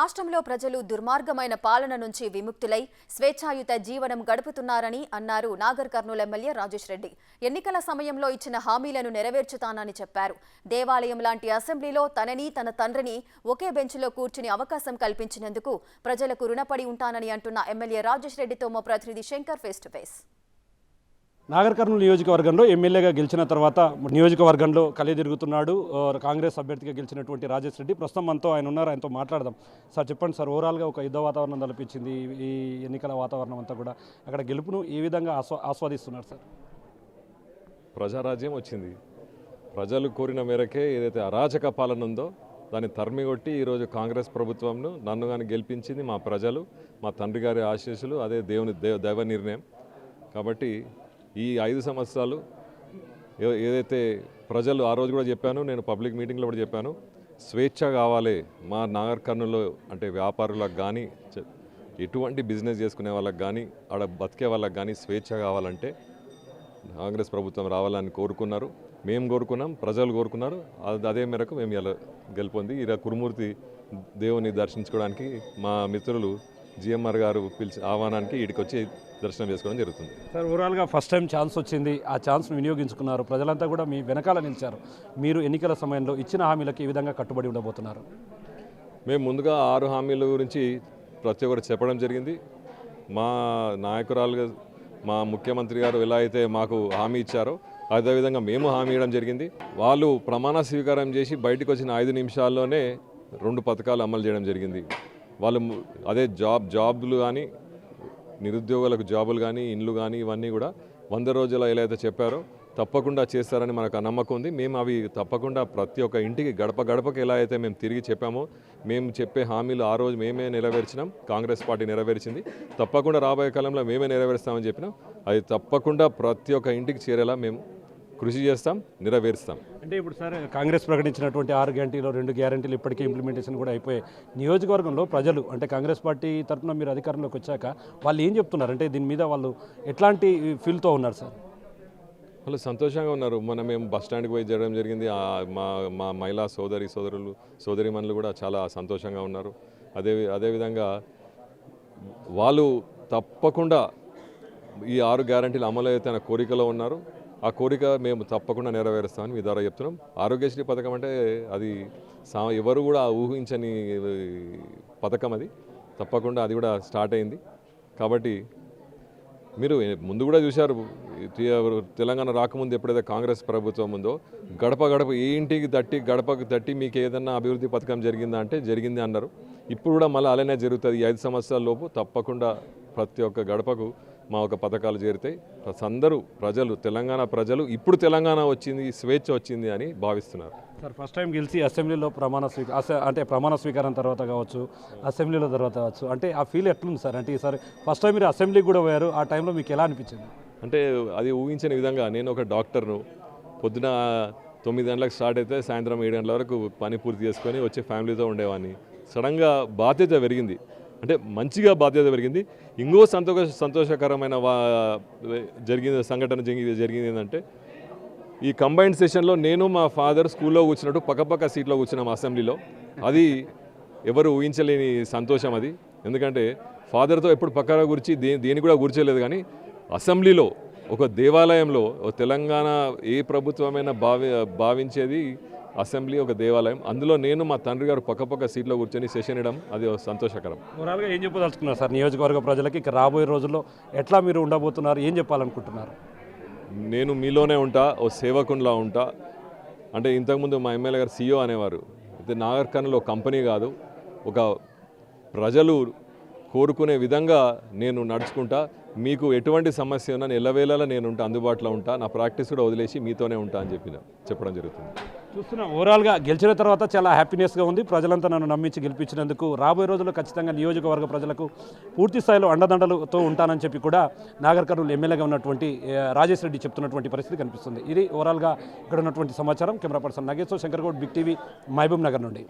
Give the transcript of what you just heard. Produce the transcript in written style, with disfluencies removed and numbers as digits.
రాష్ట్రంలో ప్రజలు దుర్మార్గమైన పాలన నుంచి విముక్తులై స్వేచ్ఛాయుత జీవనం గడుపుతున్నారని అన్నారు నాగర్ కర్నూలు ఎమ్మెల్యే రాజేష్ రెడ్డి. ఎన్నికల సమయంలో ఇచ్చిన హామీలను నెరవేర్చుతానని చెప్పారు. దేవాలయం లాంటి అసెంబ్లీలో తనని తన తండ్రిని ఒకే బెంచ్లో కూర్చుని అవకాశం కల్పించినందుకు ప్రజలకు రుణపడి ఉంటానని అంటున్న ఎమ్మెల్యే రాజేష్ రెడ్డితో మా ప్రతినిధి Shankar face to face. Nagar Kurnool నియోజకవర్గంలో ఎమ్మెల్యేగా గెలిచిన తర్వాత నియోజకవర్గంలో కలిదిరుగుతున్నాడు కాంగ్రెస్ అభ్యర్థిగా గెలిచినటువంటి రాజేష్ రెడ్డి. ప్రస్తుతం మనతో ఆయన ఉన్నారు, ఆయనతో మాట్లాడదాం. సార్ చెప్పండి సార్, ఓవరాల్గా ఒక యుద్ధ వాతావరణం తలపించింది ఈ ఎన్నికల వాతావరణం అంతా కూడా. అక్కడ గెలుపును ఏ విధంగా ఆస్వాదిస్తున్నారు సార్? ప్రజారాజ్యం వచ్చింది. ప్రజలు కోరిన మేరకే ఏదైతే అరాచక పాలన ఉందో దాన్ని తరిమికొట్టి ఈరోజు కాంగ్రెస్ ప్రభుత్వంను నన్ను కానీ గెలిపించింది మా ప్రజలు, మా తండ్రి గారి ఆశీస్సులు, అదే దైవ నిర్ణయం. కాబట్టి ఈ 5 సంవత్సరాలు ఏదైతే ప్రజలు ఆ రోజు కూడా చెప్పాను, నేను పబ్లిక్ మీటింగ్లో కూడా చెప్పాను, స్వేచ్ఛ కావాలి మా నాగర్ కర్నూలులో. అంటే వ్యాపారులకు కానీ ఎటువంటి బిజినెస్ చేసుకునే వాళ్ళకి కానీ ఆడ బతికే వాళ్ళకి కానీ స్వేచ్ఛ కావాలంటే కాంగ్రెస్ ప్రభుత్వం రావాలని కోరుకున్నారు. మేము కోరుకున్నాం, ప్రజలు కోరుకున్నారు. అదే మేరకు మేము ఇలా గెలుపొంది ఇలా కురుమూర్తి దేవుని దర్శించుకోవడానికి మా మిత్రులు జిఎంఆర్ గారు పిలిచి ఆహ్వానానికి వీటికి వచ్చి దర్శనం చేసుకోవడం జరుగుతుంది. సార్, ఓవరాల్గా ఫస్ట్ టైం ఛాన్స్ వచ్చింది, ఆ ఛాన్స్ను వినియోగించుకున్నారు. ప్రజలంతా కూడా మీ వెనకాల నిలిచారు. మీరు ఎన్నికల సమయంలో ఇచ్చిన హామీలకు ఏ విధంగా కట్టుబడి ఉండబోతున్నారు? మేము ముందుగా 6 హామీల గురించి ప్రతి ఒక్కరు చెప్పడం జరిగింది. మా నాయకురాలుగా మా ముఖ్యమంత్రి గారు ఎలా అయితే మాకు హామీ ఇచ్చారో అదేవిధంగా మేము హామీ ఇవ్వడం జరిగింది. వాళ్ళు ప్రమాణ స్వీకారం చేసి బయటకు వచ్చిన 5 నిమిషాల్లోనే 2 పథకాలు అమలు చేయడం జరిగింది. వాళ్ళు అదే జాబులు కానీ, నిరుద్యోగులకు జాబులు కానీ, ఇండ్లు కానీ, ఇవన్నీ కూడా 100 రోజులు ఎలా అయితే చెప్పారో తప్పకుండా చేస్తారని మనకు నమ్మకం ఉంది. మేము అవి తప్పకుండా ప్రతి ఒక్క ఇంటికి గడపకి ఎలా అయితే మేము తిరిగి చెప్పామో, మేము చెప్పే హామీలు ఆ రోజు మేమే నెరవేర్చినాం, కాంగ్రెస్ పార్టీ నెరవేర్చింది. తప్పకుండా రాబోయే కాలంలో మేమే నెరవేరుస్తామని చెప్పినాం. అది తప్పకుండా ప్రతి ఒక్క ఇంటికి చేరేలా మేము కృషి చేస్తాం, నెరవేరుస్తాం. అంటే ఇప్పుడు సార్, కాంగ్రెస్ ప్రకటించినటువంటి 6 గ్యారంటీలో 2 గ్యారంటీలు ఇప్పటికే ఇంప్లిమెంటేషన్ కూడా అయిపోయాయి. నియోజకవర్గంలో ప్రజలు అంటే కాంగ్రెస్ పార్టీ తరఫున మీరు అధికారంలోకి వచ్చాక వాళ్ళు ఏం చెప్తున్నారు? అంటే దీని మీద వాళ్ళు ఎట్లాంటి ఫీల్తో ఉన్నారు సార్? వాళ్ళు సంతోషంగా ఉన్నారు. మేము బస్ స్టాండ్కి పోయి చేయడం జరిగింది. మా మహిళా సోదరిమణులు కూడా చాలా సంతోషంగా ఉన్నారు. అదేవిధంగా వాళ్ళు తప్పకుండా ఈ 6 గ్యారంటీలు అమలు అయితే అనే కోరికలో ఉన్నారు. ఆ కోరిక మేము తప్పకుండా నెరవేరుస్తామని మీ ద్వారా చెప్తున్నాం. ఆరోగ్యశ్రీ పథకం అంటే అది ఎవరు కూడా ఊహించని పథకం. అది తప్పకుండా అది కూడా స్టార్ట్ అయింది. కాబట్టి మీరు ముందు కూడా చూశారు, తెలంగాణ రాకముందు ఎప్పుడైతే కాంగ్రెస్ ప్రభుత్వం ఉందో గడప ఏ ఇంటికి గడపకు తట్టి మీకు ఏదన్నా అభివృద్ధి పథకం జరిగిందా అంటే జరిగింది అన్నారు. ఇప్పుడు కూడా మళ్ళీ అలానే జరుగుతుంది. ఈ 5 సంవత్సరాల లోపు తప్పకుండా ప్రతి ఒక్క గడపకు మా ఒక పథకాలు చేరుతాయి. అందరూ తెలంగాణ ప్రజలు ఇప్పుడు తెలంగాణ వచ్చింది, స్వేచ్ఛ వచ్చింది అని భావిస్తున్నారు. సార్, ఫస్ట్ టైం గెలిచి అసెంబ్లీలో ప్రమాణ స్వీకారం తర్వాత కావచ్చు, అసెంబ్లీలో తర్వాత కావచ్చు, అంటే ఆ ఫీల్ ఎట్లుంది సార్? అంటే ఈసారి ఫస్ట్ టైం మీరు అసెంబ్లీకి కూడా పోయారు, ఆ టైంలో మీకు ఎలా అనిపించింది? అంటే అది ఊహించని విధంగా, నేను ఒక డాక్టర్ను, పొద్దున 9 గంటలకు స్టార్ట్ అయితే సాయంత్రం 7 గంటల వరకు పని పూర్తి చేసుకొని వచ్చి ఫ్యామిలీతో ఉండేవాడిని. సడన్గా బాధ్యత పెరిగింది, అంటే మంచిగా బాధ్యత పెరిగింది. ఇంకో సంతోషకరమైన సంఘటన జరిగింది ఏంటంటే, ఈ కంబైన్డ్ సెషన్లో నేను మా ఫాదర్ స్కూల్లో కూర్చున్నట్టు పక్క సీట్లో కూర్చున్నాం అసెంబ్లీలో. అది ఎవరు ఊహించలేని సంతోషం అది. ఎందుకంటే ఫాదర్తో ఎప్పుడు పక్కన గురించి దేని కూడా కూర్చోలేదు, కానీ అసెంబ్లీలో ఒక దేవాలయంలో తెలంగాణ ఏ ప్రభుత్వమైనా భావించేది అసెంబ్లీ ఒక దేవాలయం. అందులో నేను మా తండ్రి గారు పక్క సీట్లో కూర్చొని సెషన్ ఇవ్వడం అది సంతోషకరం. ఓవరాల్గా ఏం చెప్పదలుచుకున్నారు సార్ నియోజకవర్గ ప్రజలకి? ఇక రాబోయే రోజుల్లో ఎట్లా మీరు ఉండబోతున్నారు, ఏం చెప్పాలనుకుంటున్నారు? నేను మీలోనే ఉంటా, ఓ సేవకునిలా ఉంటా. అంటే ఇంతకుముందు మా ఎమ్మెల్యే గారు CEO అనేవారు. అయితే నాగర్ కర్నూలు ఒక కంపెనీ కాదు, ఒక ప్రజలు కోరుకునే విధంగా నేను నడుచుకుంటా. మీకు ఎటువంటి సమస్య ఉన్నా ఎల్లవేళలా నేను అందుబాటులో ఉంటా. నా ప్రాక్టీస్ కూడా వదిలేసి మీతోనే ఉంటా అని చెప్పడం జరుగుతుంది. చూస్తున్నాం, ఓవరాల్గా గెలిచిన తర్వాత చాలా హ్యాపీనెస్గా ఉంది. ప్రజలంతా నన్ను నమ్మించి గెలిపించినందుకు రాబోయే రోజుల్లో ఖచ్చితంగా నియోజకవర్గ ప్రజలకు పూర్తి స్థాయిలో అండదండలతో ఉంటానని చెప్పి కూడా నాగర్ కర్నూలు ఎమ్మెల్యేగా ఉన్నటువంటి రాజేష్ రెడ్డి చెప్తున్నటువంటి పరిస్థితి కనిపిస్తుంది. ఇది ఓవరాల్గా ఇక్కడ ఉన్నటువంటి సమాచారం. Camera person Nageshwar, Shankar Goud, big TV, Mahabubnagar నుండి.